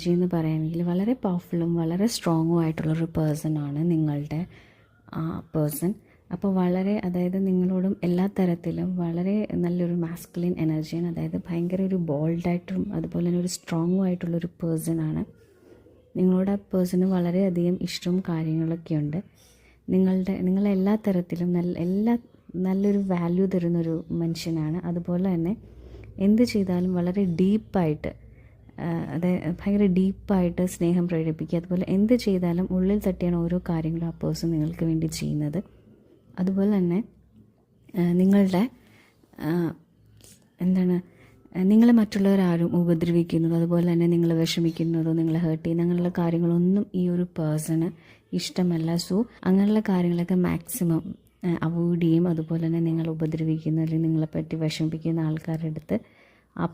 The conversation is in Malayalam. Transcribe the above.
എനർജി എന്ന് പറയുകയാണെങ്കിൽ വളരെ പവർഫുള്ളും വളരെ സ്ട്രോങ്ങും ആയിട്ടുള്ളൊരു പേഴ്സണാണ് നിങ്ങളുടെ പേഴ്സൺ. അപ്പോൾ വളരെ, അതായത് നിങ്ങളോടും എല്ലാ തരത്തിലും വളരെ നല്ലൊരു മാസ്കുലിൻ എനർജിയാണ്. അതായത് ഭയങ്കര ഒരു ബോൾഡായിട്ടും അതുപോലെ തന്നെ ഒരു സ്ട്രോങ്ങും ആയിട്ടുള്ളൊരു പേഴ്സണാണ്. നിങ്ങളുടെ ആ പേഴ്സണ് വളരെയധികം ഇഷ്ടവും കാര്യങ്ങളൊക്കെ ഉണ്ട്. നിങ്ങളെ എല്ലാ തരത്തിലും നല്ലൊരു വാല്യൂ തരുന്നൊരു മനുഷ്യനാണ്. അതുപോലെ തന്നെ എന്ത് ചെയ്താലും വളരെ ഡീപ്പായിട്ട്, അതായത് ഭയങ്കര ഡീപ്പായിട്ട് സ്നേഹം പ്രകടിപ്പിക്കുക. അതുപോലെ എന്ത് ചെയ്താലും ഉള്ളിൽ തട്ടിയാണ് ഓരോ കാര്യങ്ങളും ആ പേഴ്സൺ നിങ്ങൾക്ക് വേണ്ടി ചെയ്യുന്നത്. അതുപോലെ തന്നെ നിങ്ങളുടെ നിങ്ങളെ മറ്റുള്ളവരാരും ഉപദ്രവിക്കുന്നതോ അതുപോലെ തന്നെ നിങ്ങൾ വിഷമിക്കുന്നതോ നിങ്ങളെ ഹേർട്ട് ചെയ്യുന്ന അങ്ങനെയുള്ള കാര്യങ്ങളൊന്നും ഈ ഒരു പേഴ്സണ് ഇഷ്ടമല്ല. സോ അങ്ങനെയുള്ള കാര്യങ്ങളൊക്കെ മാക്സിമം അവോയ്ഡ് ചെയ്യും. അതുപോലെ തന്നെ നിങ്ങൾ ഉപദ്രവിക്കുന്ന അല്ലെങ്കിൽ നിങ്ങളെപ്പറ്റി വിഷമിപ്പിക്കുന്ന ആൾക്കാരുടെ അടുത്ത്